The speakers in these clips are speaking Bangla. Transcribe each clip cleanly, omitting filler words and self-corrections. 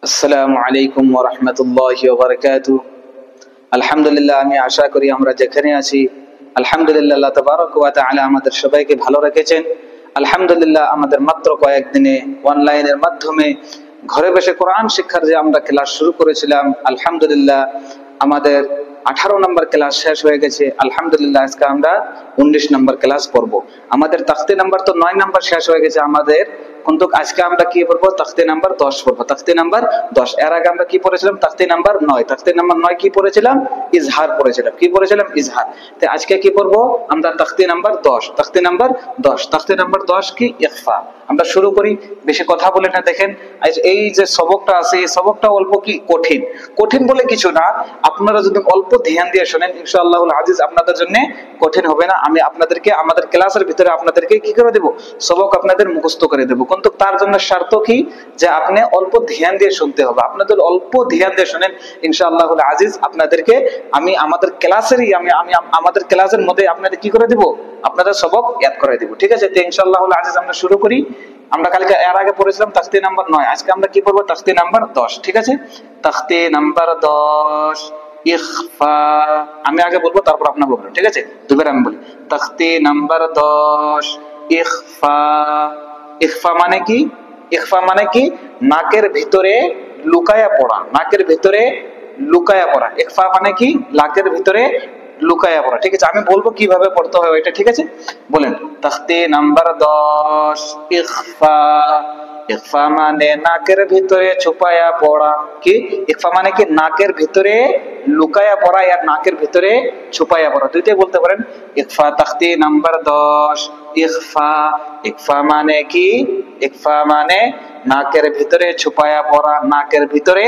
আসসালামু আলাইকুম ওয়া রাহমাতুল্লাহি ওয়া বারাকাতুহু। আলহামদুলিল্লাহ, আমি আশা করি আমরা যেখানে আছি আলহামদুলিল্লাহ আল্লাহ তাবারক ওয়া তাআলা আমাদের সবাইকে ভালো রেখেছেন। আলহামদুলিল্লাহ, আমাদের মাত্র কয়েকদিনে অনলাইনের মাধ্যমে ঘরে বসে কোরআন শিক্ষার যে আমরা ক্লাস শুরু করেছিলাম, আলহামদুলিল্লাহ আমাদের 18 নম্বর ক্লাস শেষ হয়ে গেছে। আলহামদুলিল্লাহ আজকে আমরা 19 নম্বর ক্লাস পড়ব। আমাদের তাখতি নাম্বার তো 9 নম্বর শেষ হয়ে গেছে আমাদের, কিন্তু আজকে আমরা কি পড়বো? তাখতি নাম্বার 10 পড়বো। তাখতি নাম্বার 10। এর আগে আমরা কি পড়েছিলাম? তাখতি নাম্বার 9। তাখতি নাম্বার 9 কি পড়েছিলাম? ইজহার পড়েছিলাম। কি পড়েছিলাম? ইজহার। তো আজকে কি পড়বো আমরা? তাখতি নাম্বার 10। তাখতি নাম্বার 10। তাখতি নাম্বার 10 কি? ইখফা। আমরা শুরু করি, বেশি কথা বলে না। দেখেন এই যে সবকটা আছে, এই সবকটা অল্প কি কঠিন। কঠিন বলে কিছু না, আপনারা যদি অল্প ধ্যান দিয়ে শোনেন ইনশাআল্লাহুল আজিজ আপনাদের জন্য কঠিন হবে না। আমি আপনাদেরকে আমাদের ক্লাসের ভিতরে আপনাদেরকে কি করে দেব? সবক আপনাদের মুখস্থ করে দেব। কিন্তু তার জন্য শর্ত কি? যে আপনি অল্প ধ্যান দিয়ে শুনতে হবে। আপনাদের অল্প ধ্যান দিয়ে শুনেন ইনশাআল্লাহুল আজিজ আপনাদেরকে আমি আমাদের ক্লাসেরই আমি আমাদের ক্লাসের মধ্যে আপনাদের কি করে দেব? আপনাদের সবক ইয়াদ করে দেব। ঠিক আছে? তো ইনশাআল্লাহুল আজিজ আমরা শুরু করি। আমরা কালকে এর আগে পড়েছিলাম তাখতি নাম্বার 9, আজকে আমরা কি পড়বো? তাখতি নাম্বার 10। ঠিক আছে? তাখতি নাম্বার 10 ইখফা। আমি আগে বলবো, তারপর আপনারা বলবেন। ঠিক আছে? দুবার আমি বলি। তাখতি নাম্বার 10 ইখফা। ইখফা মানে কি? ইখফা মানে কি? নাকের ভিতরে লুকায়া পড়া। নাকের ভিতরে লুকায়া পড়া। ইখফা মানে কি? নাকের ভিতরে লুকায়া পড়া। ঠিক আছে? আমি বলবো কিভাবে পড়তে হয় এটা। ঠিক আছে? বলেন। তাখতি নাম্বার 10 ইখফা। ইখফা মানে নাকের ভিতরে ছুপায়া পড়া। কি? ইখফা মানে কি? নাকের ভিতরে লুকায়া পড়া, আর নাকের ভিতরে ছুপায়া পড়া, দুইটাই বলতে পারেন। ইখফা তাখতি নাম্বার 10 ইখফা। ইখফা মানে কি? ইখফা মানে নাকের ভিতরে ছুপায়া পড়া, নাকের ভিতরে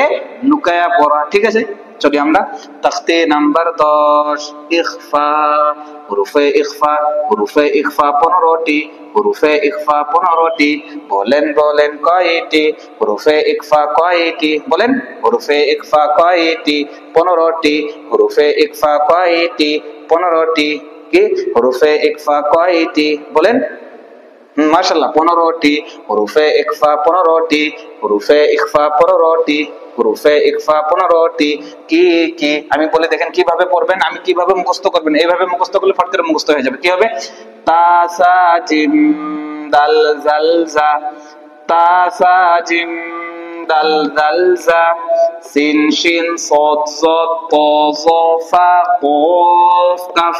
লুকায়া পড়া। ঠিক আছে? চলি আমরা তাখতি নাম্বার 10 ইখফা। হুরুফে ইখফা। হুরুফে ইখফা 15টি। হুরুফে ইখফা 15টি। বলেন বলেন কয়টি? হুরুফে ইখফা কয়টি? বলেন। হুরুফে ইখফা কয়টি? 15টি। হুরুফে ইখফা কয়টি? 15টি। কি? হুরুফে ইখফা কয়টি? বলেন। মাশাআল্লাহ, 15টি। হুরুফে ইখফা 15টি। হুরুফে ইখফা 15টি। হুরুফে ইখফা 15টি। কি কি? আমি বলে দেখেন কিভাবে পড়বেন, আমি কিভাবে মুখস্থ করবেন। এইভাবে মুখস্থ করলে ফট করে মুখস্থ হয়ে যাবে। কি হবে? তা সা জিম দাল জাল জা। তা সা জিম দাল জাল জা। সিন শিন সদ সদ ত জ ফা কফ কাফ।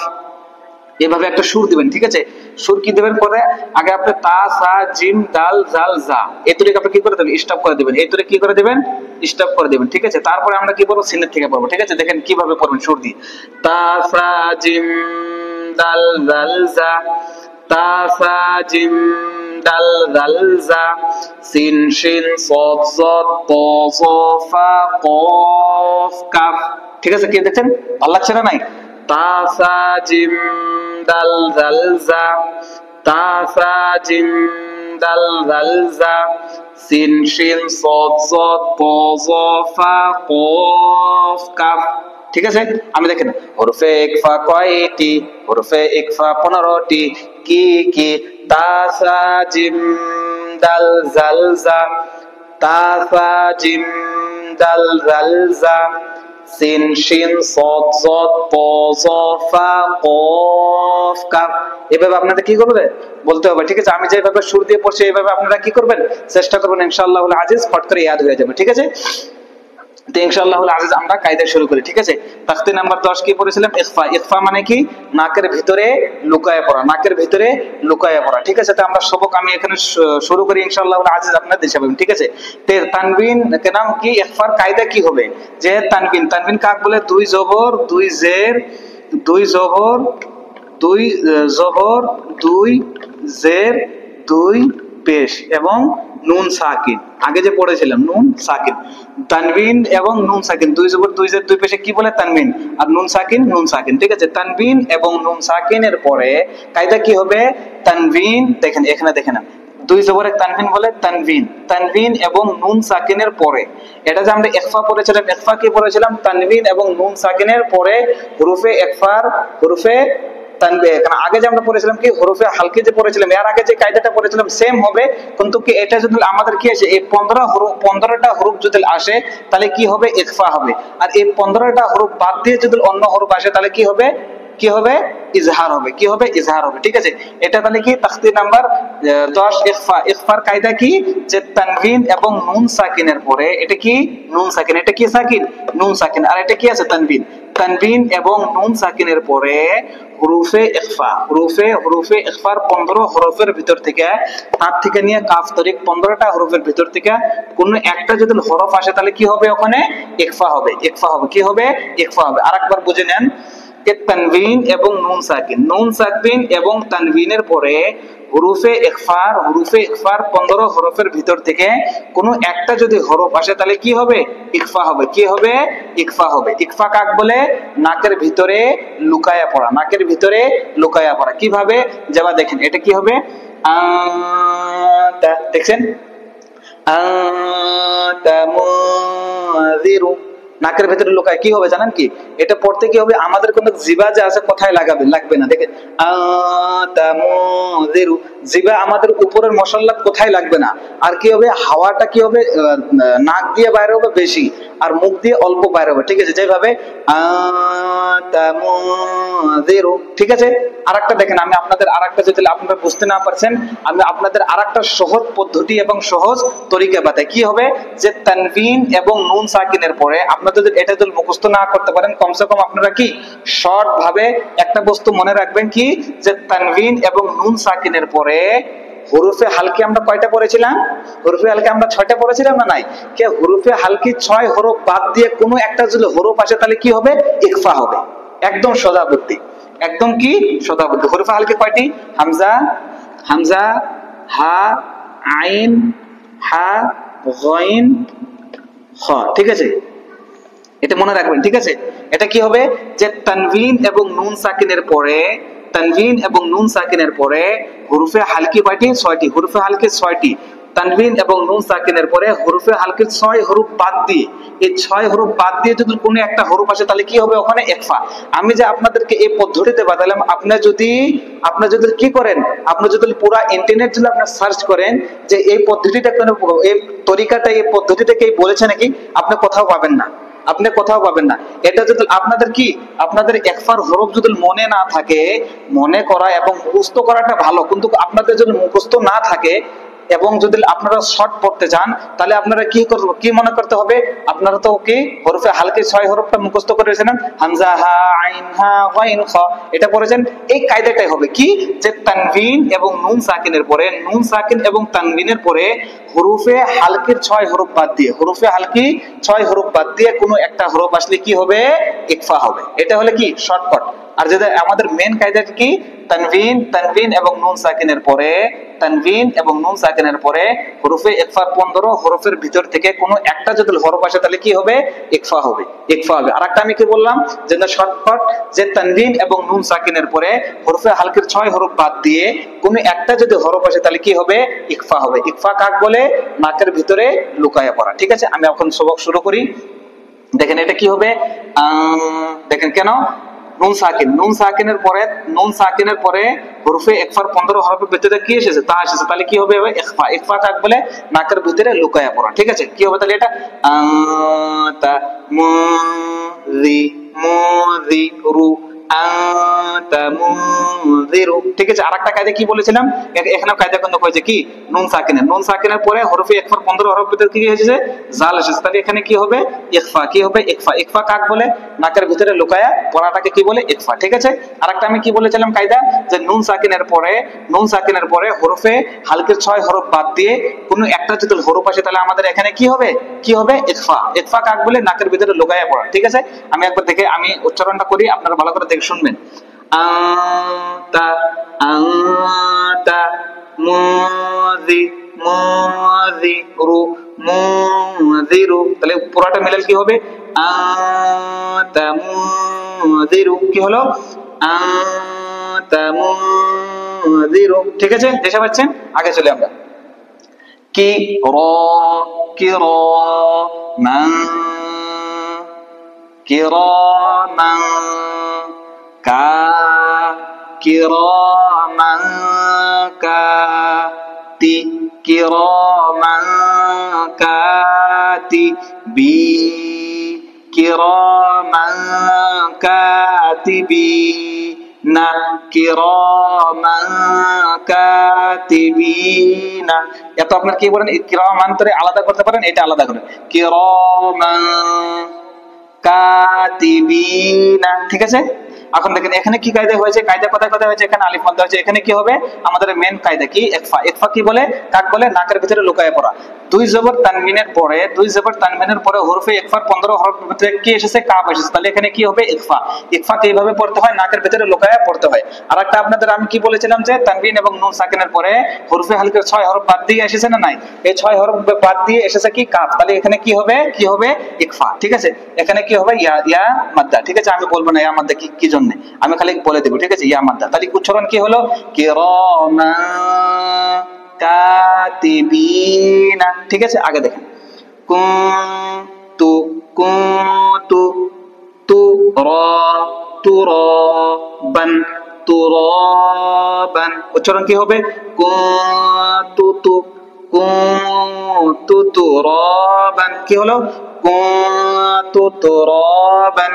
এভাবে একটা সুর দিবেন। ঠিক আছে? সুর কি দিবেন? পরে আগে আপনি তা সা জিম দাল জাল জা, এই তরিকে আপনি কি করে দেবেন? স্টপ করে দিবেন। এই তরিকে কি করে দিবেন? স্টপ করে দিবেন। ঠিক আছে? তারপরে আমরা কি করব? সিনের থেকে পড়বো। ঠিক আছে? দেখেন কিভাবে পড়বেন সুর দিয়ে। তা সা জিম দাল জাল জা। তা সা জিম দাল জাল জা। সিন শিন সদ সদ ত জ ফা কফ কাফ। ঠিক আছে? কি দেখছেন? ভালো লাগছে না? নাই? তা সা জিম দাল জাল জা। তা সা জিম দাল জাল জা। সিন শিন সদ সদ ত জ ফা কফ কাফ। ঠিক আছে? আমি দেখেন হুরুফে ইকফা কয়টি? হুরুফে ইকফা 15টি। কি কি? তা সা জিম দাল জাল জা। তা সা জিম দাল জাল জা। সিন শিন সদ সদ ত জ ফা কফ কাফ। এভাবে আপনাদের কি করবে? বলতে হবে। ঠিক আছে? আমি যেভাবে সুর দিয়ে পড়ছি এইভাবে আপনারা কি করবেন? চেষ্টা করবেন। ইনশাআল্লাহুল আজিজ ফট করে ইয়াদ হয়ে যাবে। ঠিক আছে? তো ইনশাআল্লাহুল আজিজ আমরা কায়দা শুরু করি। ঠিক আছে? তাখতি নাম্বার 10 কি পড়েছিলাম? ইখফা। ইখফা মানে কি? নাকের ভিতরে লুকায়া পড়া। নাকের ভিতরে লুকায়া পড়া। ঠিক আছে? তো আমরা সবক আমি এখানে শুরু করি ইনশাআল্লাহুল আজিজ আপনারা দিশা পাবেন। ঠিক আছে? তে তানবিন কে নাম কি? ইখফার কায়দা কি হবে? যে তানবিন, তানবিন কাক বলে? দুই জবর, দুই জের, দুই জবর, দুই জবর, দুই জের, দুই পেশ এবং নুন সাকিন। আগে যে পড়েছিলাম নুন সাকিন। তানবিন এবং নুন সাকিন, দুই জবর দুই জের দুই পেশে কি বলে? তানবিন। আর নুন সাকিন নুন সাকিন। ঠিক আছে? তানবিন এবং নুন সাকিনের পরে কায়দা কি হবে? তানবিন। দেখেন এখানে দেখেন, দুই জবরে তানবিন বলে তানবিন। তানবিন এবং নুন সাকিনের পরে, এটা যে আমরা ইখফা পড়েছিলাম, ইখফা কি পড়েছিলাম? তানবিন এবং নুন সাকিনের পরে হুরুফে ইখফার, হুরুফে তানবিন। কারণ আগে যে আমরা পড়েছিলাম কি হরফে হালকি যে পড়েছিলাম, এর আগে যে কায়দাটা পড়েছিলাম সেম হবে, কিন্তু কি এটা যদি আমাদের কি আছে এই 15টা হরফ যদি আসে তাহলে কি হবে, ইখফা হবে। আর এই 15টা হরফ বাদ দিয়ে যদি অন্য হরফ আসে তাহলে কি হবে, কি হবে, ইজহার হবে। কি হবে, ইজহার হবে। ঠিক আছে, এটা তাহলে কি তাখতি নাম্বার 10 ইখফা। ইখফার কায়দা কি, যে তানবিন এবং নুন সাকিনের পরে, এটা কি নুন সাকিন, এটা কি সাকিন, নুন সাকিন, আর এটা কি আছে তানবিন। তানবিন এবং নুন সাকিনের পরে হুরুফে ইখফা, হুরুফে ইখফার 15 হরফের ভিতর থেকে, তার থেকে নিয়ে কাফ তরিক 15টা হরফের ভিতর থেকে কোন একটা যদি হরফ আসে তাহলে কি হবে, ওখানে ইখফা হবে। ইখফা হবে, কি হবে, ইখফা হবে। আরেকবার বুঝে নেন, তানবিন এবং নুন সাকিন এবং তানবিনের পরে হুরুফে ইখফার 15 হরফের ভিতর থেকে কোনো একটা যদি হরফ আসে তাহলে কি হবে, ইখফা হবে। কি হবে, ইখফা হবে। ইখফা কাক বলে, নাকের ভিতরে লুকায়া পড়া, নাকের ভিতরে লুকায়া পড়া। কিভাবে, যাবা দেখেন এটা কি হবে, দেখছেন, নাকের ভেতরে লুকায়, কি হবে জানেন কি, এটা পড়তে কি হবে, আমাদের কোনো জিবা যে আছে কথায় লাগবে না। দেখেন জিবা আমাদের উপরের মশলা কোথায় লাগবে না। আর কি হবে, হাওয়াটা কি হবে, নাক দিয়ে বাইরে হবে বেশি, আর মুখ দিয়ে অল্প বাইরে হবে। ঠিক আছে, যেভাবে ঠিক আছে। আরেকটা দেখেন, আমি আপনাদের আরেকটা, যদি আপনারা বুঝতে না পারছেন, আমি আপনাদের আরেকটা সহজ পদ্ধতি এবং সহজ তরিকা বাতাই। কি হবে, যে তানবিন এবং নুন সাকিনের পরে আপনারা যদি এটা যদি মুখস্থ না করতে পারেন, কমসে কম আপনারা কি শর্ট ভাবে একটা বস্তু মনে রাখবেন, কি যে তানবিন এবং নুন সাকিনের পরে হুরুফে হালকি আমরা কয়টা পড়েছিলাম, হুরুফে হালকি আমরা 6টা পড়েছিলাম না নাই, কে হুরুফে হালকি 6 হরফ বাদ দিয়ে কোনো একটা যদি হরফ আসে তাহলে কি হবে, ইখফা হবে। একদম সোজা বুদ্ধি, একদম কি সোজা বুদ্ধি। হুরুফে হালকি কয়টি, হামজা, হা, আইন, হা, গইন, খ। ঠিক আছে, এটা মনে রাখবেন। ঠিক আছে, এটা কি হবে, যে তানবিন এবং নুন সাকিনের পরে হুরুফে হালকি কয়টি, 6টি। হুরুফে হালকি 6টি, তানবিন এবং নুন সাকিনের পরে হুরুফে হালকির 6 হরফ বাদ দিয়ে, এই 6 হরফ বাদ দিয়ে যদি কোনো একটা হরফ আসে তাহলে কি হবে, ওখানে ইখফা। আমি যে আপনাদেরকে এই পদ্ধতিতে বাতালাম, আপনারা যদি কি করেন, আপনি যদি পুরো ইন্টারনেট যদি আপনারা সার্চ করেন যে এই পদ্ধতিটা কেন, এই তরিকাটা, এই পদ্ধতিটা কে বলেছে নাকি, আপনি কোথাও পাবেন না, এটা যদি আপনাদের ইখফার হরফ যদি মনে না থাকে, মনে করা এবং মুখস্থ করাটা ভালো, কিন্তু আপনাদের যদি মুখস্থ না থাকে এবং যদি আপনারা শর্ট পড়তে চান তাহলে আপনারা কি মনে করতে হবে, আপনারা তো কি হরফে হালকি 6 হরফটা মুখস্থ করেছেন, হামজা, হা, আইন, হা, গাইন, খ, এটা পড়েছেন। এই কায়দাটাই হবে কি, যে তানবিন এবং নুন সাকিনের পরে, নুন সাকিন এবং তানবিনের পরে হরফে হালকির 6 হরফ বাদ দিয়ে, কোনো একটা হরফ আসলে কি হবে, ইখফা হবে। এটা হলে কি শর্টকাট। আর যদি আমাদের মেন কায়দা কি, তানবিন এবং নুন সাকিনের পরে হরফে ইখফার 15 হরফের ভিতর থেকে কোনো একটা যদি হরফ আসে তাহলে কি হবে, ইখফা হবে। আরেকটা আমি কি বললাম, যে শর্টকাট, যে তানবিন এবং নুন সাকিনের পরে হরফে হালকির 6 হরফ বাদ দিয়ে কোনো একটা যদি হরফ আসে তাহলে কি হবে, ইখফা হবে। ইখফা কাক বলে, নাকের ভিতরে লুকায়া পড়া। ঠিক আছে, আমি এখন সবক শুরু করি। দেখেন এটা কি হবে, দেখেন কেন, নুন সাকিনের পরে হরফে ইখফার 15 হরফের ভিতরে কি এসেছে, তা এসেছে, তাহলে কি হবে, ইখফা কাক বলে, নাকের ভিতরে লুকায়া পড়া। ঠিক আছে, কি হবে তাহলে, এটা তা মু রি রু, ঠিক আছে। আরেকটা কায়দা কি বলেছিলাম, এখানে কায়দা কিন্তু হয়েছে কি, নুন সাকিনের পরে হরফে ইখফার 15 হরফ ভিতরে কি এসেছে, জাল এসেছে, তাহলে এখানে কি হবে, ইখফা। কি হবে, ইখফা কাক বলে, নাকের ভিতরে লুকায়া পড়াটাকে কি বলে, ইখফা। ঠিক আছে। আরেকটা আমি কি বলেছিলাম কায়দা, যে নুন সাকিনের পরে হরফে হালকের 6 হরফ বাদ দিয়ে কোনো একটা যদি হরফ আসে তাহলে আমাদের এখানে কি হবে, ইখফা কাক বলে, নাকের ভিতরে লুকায়া পড়া। ঠিক আছে, আমি একবার দেখে আমি উচ্চারণটা করি, আপনারা ভালো করে দেখে শুনবেন। আনতা মুযিরু, তাহলে পুরাটা মিলাল কি হবে, আনতা মুযিরু। কি হলো, আনতা মুযিরু। ঠিক আছে, দেখতে পাচ্ছেন। আগে চলে আমরা কি কিরামান কিরামান কিরামান কাতি কিরামান কাতিবি কিরামান কাতিবিনা কিরামান কাতিবিনা। এত আপনার কি বলেন কিরামান ধরে আলাদা করতে পারেন, এটা আলাদা করেন কিরামান কাতিবিনা। ঠিক আছে, এখন দেখেন এখানে কি কায়দা হয়েছে, কায়দা কোথায় কোথায় হয়েছে, এখানে আলিফ মাদ্দা হয়েছে। এখানে কি হবে আমাদের মেন কায়দা কি, ইখফা। ইখফা কি বলে, কাক বলে, নাকের ভিতরে লুকায়ে পড়া। দুই জবর তানবিনের পরে, দুই জবর তানবিনের পরে হরফে ইখফার 15 হরফ ভিতরে কি এসেছে, কাফ এসেছে, তাহলে এখানে কি হবে, ইখফা। ইখফা কিভাবে পড়তে হয়, নাকের ভিতরে লুকায়ে পড়তে হয়। আর একটা আপনাদের আমি কি বলেছিলাম যে তানবিন এবং নুন সাকিনের পরে হরফে হালকের 6 হরফ বাদ দিয়ে এসেছে না নাই, এই 6 হরফ বাদ দিয়ে এসেছে কি, কাফ। তাহলে এখানে কি হবে, কি হবে, ইখফা। ঠিক আছে, এখানে কি হবে, ইয়া ইয়া মাদ্দা। ঠিক আছে, আমি বলবো না ইয়া মাদ্দা কি কি জন্য, আমি খালি বলে দেব। ঠিক আছে, ইয়া মাদ্দা। তাহলে উচ্চারণ কি হলো, কিরামান কাতিবিনা। ঠিক আছে, আগে দেখেন কুনতু কুনতু তুরা তুরাবান তুরাবান। উচ্চারণ কি হবে, কুনতু কুনতু তুরাবান। কি হলো, কুনতু তুরাবান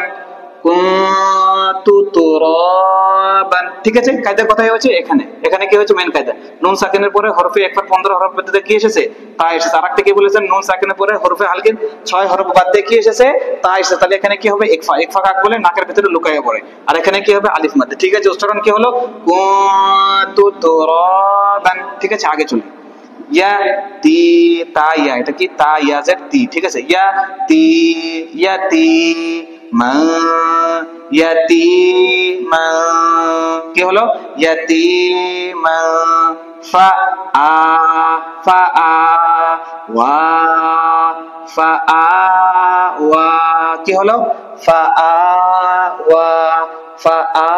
কুনতু তুরাবান। ঠিক আছে, কায়দা কোথায় হয়েছে, এখানে। এখানে কি হয়েছে, মেন কায়দা নুন সাকিনের পরে হরফে ইখফার 15 হরফ বাদ দিয়ে কি এসেছে, তা এসেছে। আরেকটা কি বলেছেন, নুন সাকিনের পরে হরফে হালকিন 6 হরফ বাদ দিয়ে কি এসেছে, তা এসেছে। তাহলে এখানে কি হবে, ইখফা। ইখফা কাক বলে, নাকের ভিতরে লুকায়ে পড়ে। আর এখানে কি হবে, আলিফ মাদ্দা। ঠিক আছে, উচ্চারণ কি হলো, কুনতু তুরাবান। ঠিক আছে, আগে চলি। ইয়া তি তা ইয়া, এটা কি, তা ইয়া জের তি। ঠিক আছে, ইয়া তি ইয়াতি মা ইয়াতিমা। কি হলো, ইয়াতিমা। ফা আ ফা আ ওয়া ফা আ ওয়া। কি হলো, ফা আ ওয়া ফা আ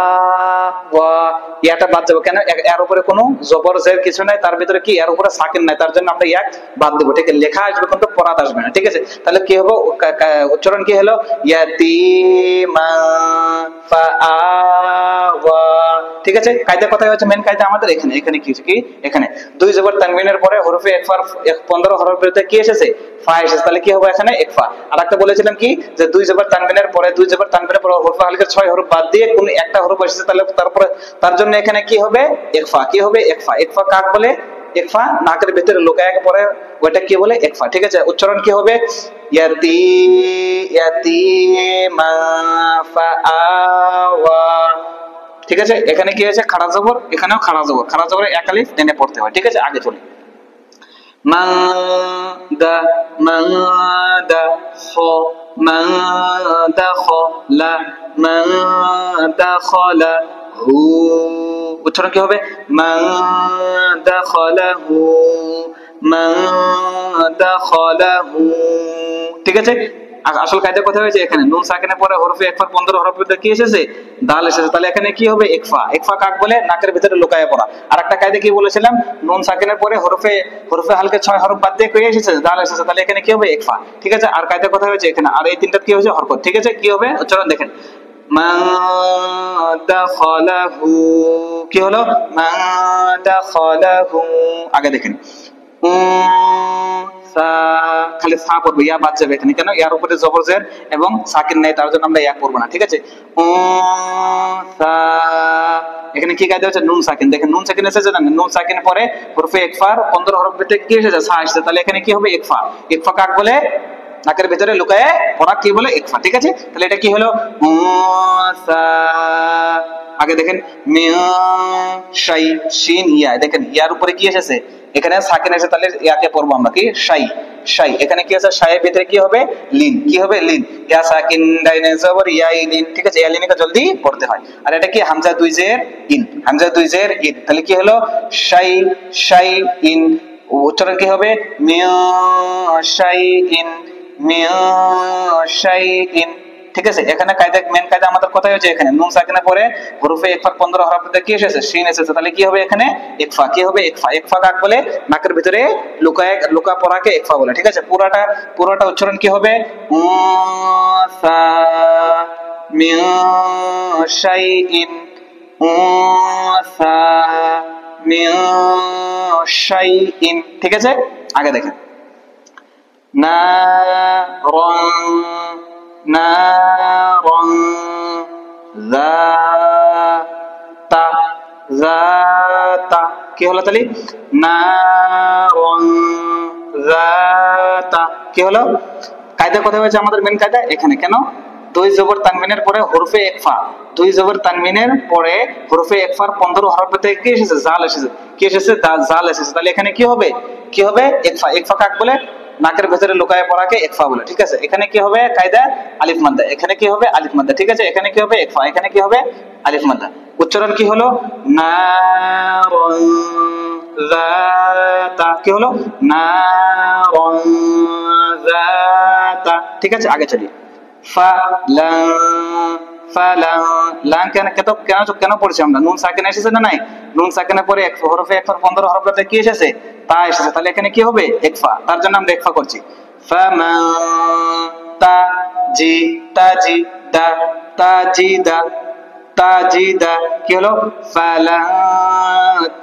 ওয়া। ইয়াটা বাদ যাবে কেন, এর উপরে কোনো জবর জের কিছু নাই, তার ভিতরে কি, এর উপরে সাকিন নাই, তার জন্য আমরা ইয়াক বাদ দেবো। ঠিক আছে, লেখা আসবে কিন্তু পড়াতে আসবে না। ঠিক আছে, তাহলে কি হবে, উচ্চারণ কি হলো, ইয়াতিমা ফা আ ওয়া। ঠিক আছে, কায়দা কোথায় হচ্ছে, মেন কায়দা আমাদের এখানে। এখানে কি হচ্ছে, কি এখানে দুই জবর তানবিনের পরে হরফে ইখফার 15 হরফের ভিতরে কি এসেছে, ফা এসেছে। তাহলে কি হবে, এখানে ইখফা। আর একটা বলেছিলাম কি, যে দুই জবর তানবিনের পরে, দুই জবর তানবিনের পরে হরফে হালকের 6 হরফ বাদ দিয়ে কোন একটা হরফ এসেছে, তাহলে তারপরে তার জন্য এখানে কি হবে, ইখফা। কি হবে, ইখফা। ইখফা কাক বলে, ইখফা নাকের ভিতরে লুকায় পরে, ওটা কি বলে, ইখফা। ঠিক আছে, উচ্চারণ কি হবে, ইয়াতি ইয়াতিমা ফা আওয়া। ঠিক আছে, এখানে কি হয়েছে, খাড়া জবর, এখানেও খাড়া জবর, খাড়া জবরে এক আলিফ টেনে পড়তে হয়। ঠিক আছে, আগে চলি। মাদা মাদা খ মাদা খলা মাদা খলা হু। উচ্চারণ কি হবে, মাদা খলা হু মাদা খলা হু। ঠিক আছে, আসল কায়দা কোথায় হয়েছে, এখানে নুন সাকিনের পরে হরফে ইখফার 15 হরফ ভিতরে কি এসেছে, দাল এসেছে। তাহলে এখানে কি হবে, ইখফা। ইখফা কাক বলে, নাকের ভিতরে লুকায়ে পড়া। আর একটা কায়দা কি বলেছিলাম, নুন সাকিনের পরে হরফে হালকা 6 হরফ বাদ দিয়ে কি এসেছে, দাল এসেছে। তাহলে এখানে কি হবে, ইখফা। ঠিক আছে, আর কায়দা কোথায় হয়েছে, এখানে। আর এই তিনটা কি হয়েছে, হরকত। ঠিক আছে, কি হবে, উচ্চারণ দেখেন, মান দাখালাহু। কি হলো, মান দাখালাহু। আগে দেখেন, খালি সা পড়বো, ইয়া বাদ যাবে এখানে। কেন, ইয়ার উপরে জবর জের এবং সাকিন নাই, তার জন্য আমরা ইয়া পড়বো না। ঠিক আছে, এখানে কি কায়দা হচ্ছে, নুন সাকিন। দেখেন নুন সাকিন এসেছে না, নুন সাকিন পরে হরফে ইখফার 15 হরফ ভিতরে কি এসেছে, সা এসেছে। তাহলে এখানে কি হবে, ইখফা। ইখফা কাক বলে, নাকের ভিতরে লুকায়ে পড়া, কি বলে, ইখফা। ঠিক আছে, তাহলে এটা কি হলো, আগে দেখেন, শাই শিন ইয়া। দেখেন ইয়ার উপরে কি এসেছে, এখানে সাকিন এসেছে, তাহলে ইয়াকে পড়বো আমরা কি, শাই শাই। এখানে কি আছে, শায়ের ভিতরে কি হবে, লিন। কি হবে, লিন। ইয়া সাকিন ডাইনে জবর ইয়া লিন। ঠিক আছে, ইয়া লিনকে জলদি পড়তে হয়। আর এটা কি, হামজা দুই জের ইন, হামজা দুই জের ইন। তাহলে কি হলো, শাই শাই ইন। উচ্চারণ কি হবে, মিয়া শাই ইন মিয়া শাই ইন। ঠিক আছে, এখানে কায়দা, মেন কায়দা আমাদের কোথায় হচ্ছে, এখানে নুন সাকিনের পরে হরফে ইখফার 15 হরফ ভিতরে কি এসেছে, শিন এসেছে। তাহলে কি হবে, এখানে ইখফা। কি হবে, ইখফা। ইখফা কাক বলে, নাকের ভিতরে লুকা পড়াকে ইখফা বলে। ঠিক আছে, পুরাটা উচ্চারণ কি হবে, উসা মিন শাইইন উনসা মিন শাইইন। ঠিক আছে, আগে দেখেন নারন নারন যাতা যাতা, কি হলো তাহলে নারন যাতা, কি হলো? কায়দা কোথায় হয়েছে আমাদের? মেন কায়দা এখানে। কেন? দুই জবর তানবিনের পরে হরফে ইকফা, দুই জবর তানবিনের পরে হরফে ইকফার 15 হরফে থেকে কি এসেছে? জাল এসেছে। কি এসেছে? জাল এসেছে। তাহলে এখানে কি হবে? কি হবে? ইকফা। ইকফা কাকে বলে? নাকের ভেতরে লুকায় পড়াকে ইকফা বলে। ঠিক আছে, এখানে কি হবে? কায়দা আলিফ মাদ্দা। এখানে কি হবে? আলিফ মাদ্দা। ঠিক আছে, এখানে কি হবে? ইকফা। এখানে কি হবে? আলিফ মাদ্দা। উচ্চারণ কি হলো? নারন যাতা, কি হলো? নারন যাতা। ঠিক আছে, আগে চলি। ফালান ফালান, লান কেন কেন পড়ছি আমরা? নুন সাকিন এসেছে না নাই? নুন সাকিনের পরে এক হরফে একফার 15 হরফে কি এসেছে? তা এসেছে। তাহলে এখানে কি হবে? ইকফা। তার জন্য আমরা ইকফা করছি। ফামান তাজি তাজি দা তাজিদা তাজিদা, কি হলো? ফালা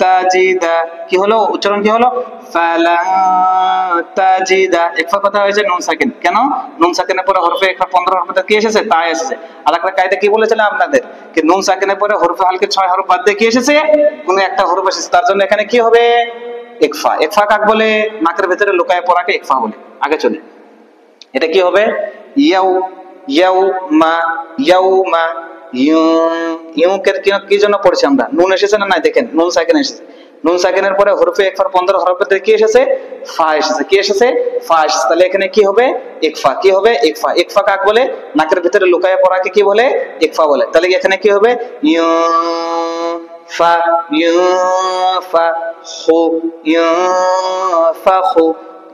তাজিদা, কি হলো? উচ্চারণ কি হলো? ফালা তাজিদা। ইকফা কথা হয়েছে নুন সাকিন। কেন? নুন সাকিনের পরে হরফে ইকফা 15 হরফে কি এসেছে? তা এসেছে। আর একটা কায়দা কি বলেছিলাম আপনাদের? কি নুন সাকিনের পরে হরফে হালকে 6 হরফ বাদ দিয়ে কি এসেছে? কোন একটা হরফ এসেছে। তার জন্য এখানে কি হবে? ইকফা। ইকফা কাকে বলে? নাকের ভিতরে লুকায় পড়াকে ইকফা বলে। আগে চলে, এটা কি হবে? ইয়াউ ইয়াউমা ইয়াউমা কি জন্য পড়ছি আমরা? নুন এসেছে না নাই? দেখেন নুন সাকিন এসেছে। নুন সাকিনের পরে হরফে ইকফার 15 হরফে কি এসেছে? ফা এসেছে। কি এসেছে? ফা এসেছে। তাহলে এখানে কি হবে? ইকফা। কি হবে? ইকফা। ইকফা কাকে বলে? নাকের ভিতরে লুকায় পড়াকে কি বলে? ইকফা বলে। তাহলে এখানে কি হবে? ইউফা ইউফা খু ইউফাখু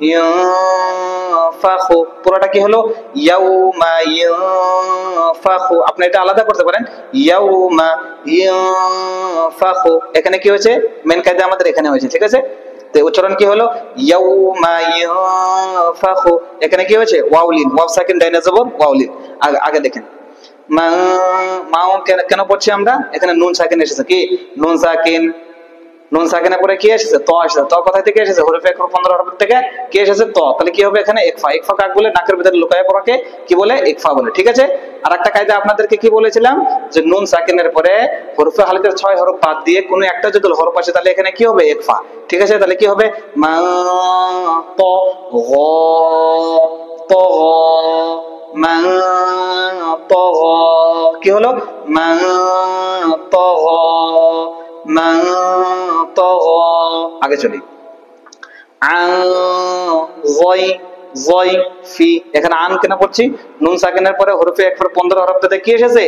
ইয়াফাখু, পুরোটা কি হলো? ইয়াউমা ইয়াফাখু। আপনি এটা আলাদা করতে পারেন, ইয়াউমা ইয়াফাখু। এখানে কি হয়েছে? মেন কায়দা আমাদের এখানে হয়েছে। ঠিক আছে, তো উচ্চারণ কি হলো? ইয়াউমা ইয়াফাখু। এখানে কি হয়েছে? ওয়াউলিন, ওয়াও সাকিন ডাইনে জবর ওয়াউলিন। আগে দেখেন মাও কেন পড়ছি আমরা? এখানে নুন সাকিন এসেছে। কি নুন সাকিন? নুন সাকিনের পরে কি এসেছে? ত এসেছে। ত কোথা থেকে এসেছে? হরফে ইকফার 15 হরফ থেকে কি এসেছে? ত। তাহলে কি হবে এখানে? ইকফা। ইকফা কাকে বলে? নাকের ভিতরে লুকায় পড়াকে কি বলে? ইকফা বলে। ঠিক আছে, আর একটা কায়দা আপনাদেরকে কি বলেছিলাম? যে নুন সাকিনের পরে হরফে হালকের 6 হরফ বাদ দিয়ে কোনো একটা যদি হরফ আসে তাহলে এখানে কি হবে? ইকফা। ঠিক আছে, তাহলে কি হবে? মা ত গ ত গ মা ত গ, কি হলো? মা ত গ মান তাগা। আগে চলি। ফি, এখানে আন কেন পড়ছি? নুন সাকিনের পরে হরফে ইকফার 15 হরফ থেকে কি এসেছে?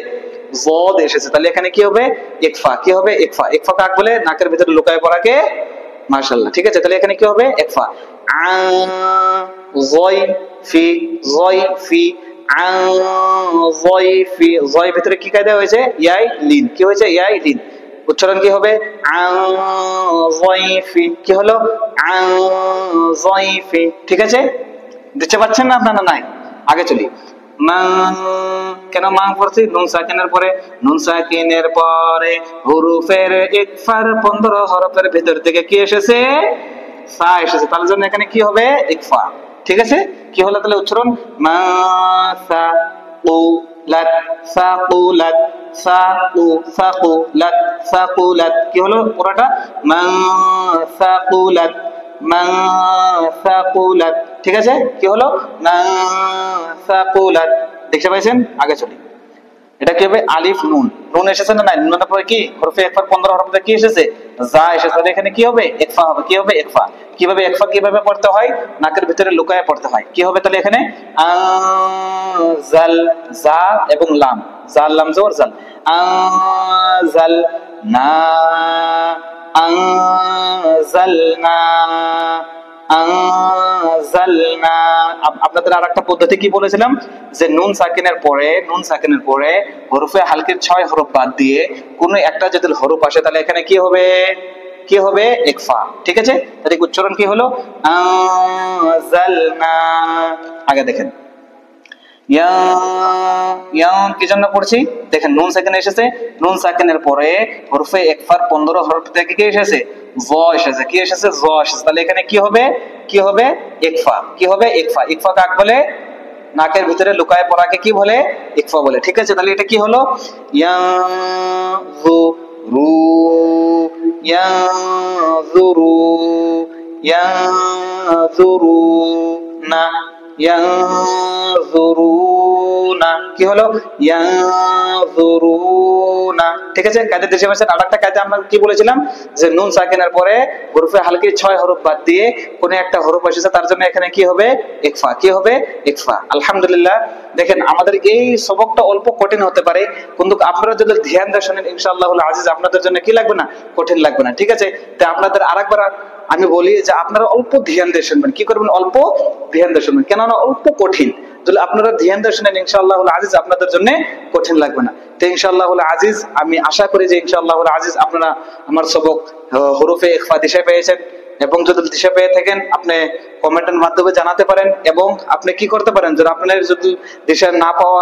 যদ এসেছে। তাহলে এখানে কি হবে? ইকফা। কি হবে? ইকফা। ইকফা কাকে বলে? নাকের ভিতরে লুকায় পড়াকে। মাশাআল্লাহ। ঠিক আছে, তাহলে এখানে কি হবে? ইকফা। ফি ফি ফি, জয় ভিতরে কি কায়দা হয়েছে? ইয়াই লিন। কি হয়েছে? ইয়াই লিন। উচ্চারণ কি হবে? কি হলো? ঠিক আছে, দিতে পারছেন না আপনারা? নাই। আগে চলি। কেন মা পড়ছি? নুন সাকিনের পরে। নুন সাকিনের পরে হুরুফের ইকফার 15 হরফের ভিতর থেকে কি এসেছে? সা এসেছে। তার জন্য এখানে কি হবে? ইকফা। ঠিক আছে, কি হলো তাহলে উচ্চারণ? মা সা উ লাত সাকুলাত সাকুলাত সাকুলাত, কি হলো পুরোটা? মা সাকুলাত মা সাকুলাত। ঠিক আছে, কি হলো? মা সাকুলাত। দেখতে পাইছেন? আগে চলি। এটা কি হবে? আলিফ নুন। নুন এসেছে না নাই? নুনের পরে কি হরফে ইকফার 15 হরফ থেকে কি এসেছে? যা এসেছে। তাহলে এখানে কি হবে? ইকফা হবে। কি হবে? ইকফা। কিভাবে ইকফা কিভাবে পড়তে হয়? নাকের ভিতরে লুকায় পড়তে হয়। কি হবে তাহলে এখানে? আনজাল, জা এবং লাম, জাল লাম জবর জাল। আনজাল না আনজালনা আনজালনা। আপনাদের আরেকটা পদ্ধতি কি বলেছিলাম? যে নুন সাকিনের পরে হরফে হালকের 6 হরফ বাদ দিয়ে কোনো একটা যদি হরফ আসে তাহলে এখানে কি হবে? কি হবে? ইকফা। ঠিক আছে, তাহলে উচ্চারণ কি হলো? আনজালনা। আগে দেখেন, ইয়া ইয়া কি জন্য পড়ছি দেখেন নুন সাকিন এসেছে, নুন সাকিনের পরে হরফে ইকফার 15 হরফ থেকে কি এসেছে জ এসেছে, কি এসেছে জ এসেছে, তাহলে এখানে কি হবে ইকফা, কি হবে ইকফা। ইকফা কাকে বলে? নাকের ভিতরে লুকায় পড়াকে কি বলে? ইকফা বলে। ঠিক আছে, তাহলে এটা কি হলো ইয়াযুরু ইয়াযুরু ইয়াযুরুনা ইয়াযুরুনা, কি হলো ইয়াযুরুনা। ঠিক আছে, কায়দা দেশে ভাষার আরেকটা কায়দা আমরা কি বলেছিলাম যে নুন সাকিনের পরে হরফে হালকি 6 হরফ বাদ দিয়ে কোন একটা হরফ এসেছে তার জন্য এখানে কি হবে ইকফা, কি হবে ইকফা। আলহামদুলিল্লাহ, দেখেন আমাদের এই সবকটা অল্প কঠিন হতে পারে, কিন্তু আপনারা যদি ধ্যান দিয়ে শুনেন ইনশাআল্লাহুল আজিজ আপনাদের জন্য কি লাগবে না, কঠিন লাগবে না। ঠিক আছে, তো আপনাদের আরেকবার আমি বলি যে আপনারা অল্প ধ্যান দিয়ে শুনবেন, কি করবেন অল্প ধ্যান দিয়ে শুনবেন, কেননা অল্প কঠিন, যদি আপনারা ধ্যান দিয়ে শুনেন ইনশাআল্লাহুল আজিজ আপনাদের জন্য কঠিন লাগবে না। তো ইনশাআল্লাহুল আজিজ আমি আশা করি যে ইনশাআল্লাহুল আজিজ আপনারা আমার সবক হরফে ইকফা দিশা পেয়েছেন, এবং যদি দিশা পেয়ে থাকেন আপনি কমেন্টের মাধ্যমে জানাতে পারেন, এবং আপনি কি করতে পারেন যদি আপনার যদি দিশা না পাওয়া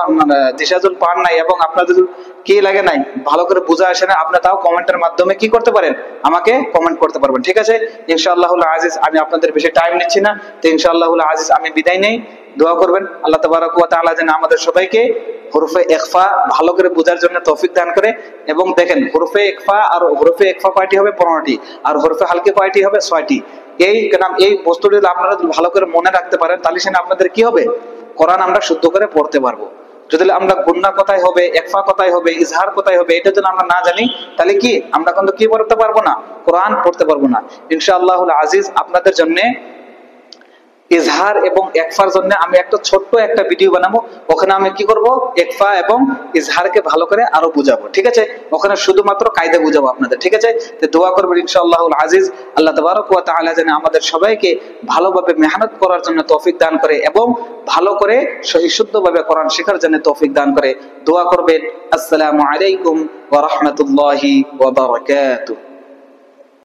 দিশা যদি পান নাই এবং আপনার যদি কি লাগে নাই ভালো করে বোঝা আসে না, আপনি তাও কমেন্টের মাধ্যমে কি করতে পারেন আমাকে কমেন্ট করতে পারবেন। ঠিক আছে, ইনশাআল্লাহুল আজিজ আমি আপনাদের বেশি টাইম নিচ্ছি না, তো ইনশাআল্লাহুল আজিজ আমি বিদায় নেই। দোয়া করবেন আল্লাহ তাবারাক ওয়া তাআলা যেন আমাদের সবাইকে হরফে ইকফা ভালো করে বোঝার জন্য তৌফিক দান করে। এবং দেখেন হরফে ইকফা আর হরফে ইকফা কয়টি হবে 15টি, আর হরফে হালকি কয়টি হবে 6টি। এই বস্তুটি আপনারা ভালো করে মনে রাখতে পারেন, তাহলে সেটা আপনাদের কি হবে কোরআন আমরা শুদ্ধ করে পড়তে পারবো। যদি আমরা গুন্না কোথায় হবে, ইকফা কোথায় হবে, ইজহার কোথায় হবে, এটা যদি আমরা না জানি তাহলে কি আমরা কিন্তু কি পড়তে পারবো না, কোরআন পড়তে পারবো না। ইনশাআল্লাহুল আজিজ আপনাদের জন্য ইজহার এবং ইকফার জন্য আমি একটা ছোট্ট একটা ভিডিও বানাবো, ওখানে আমি কি করব ইকফা এবং ইজহারকে ভালো করে আরো বুঝাবো। ঠিক আছে, ওখানে শুধুমাত্র কায়দা বুঝাবো আপনাদের। ঠিক আছে, তো দোয়া করবেন ইনশাআল্লাহুল আজিজ আল্লাহ তাবারাক ওয়া তাআলা যেন আমাদের সবাইকে ভালোভাবে মেহনত করার জন্য তৌফিক দান করে এবং ভালো করে সহি শুদ্ধভাবে কোরআন শেখার জন্য তৌফিক দান করে। দোয়া করবেন। আসসালামু আলাইকুম ওয়া রাহমাতুল্লাহি ওয়া বারাকাতুহু।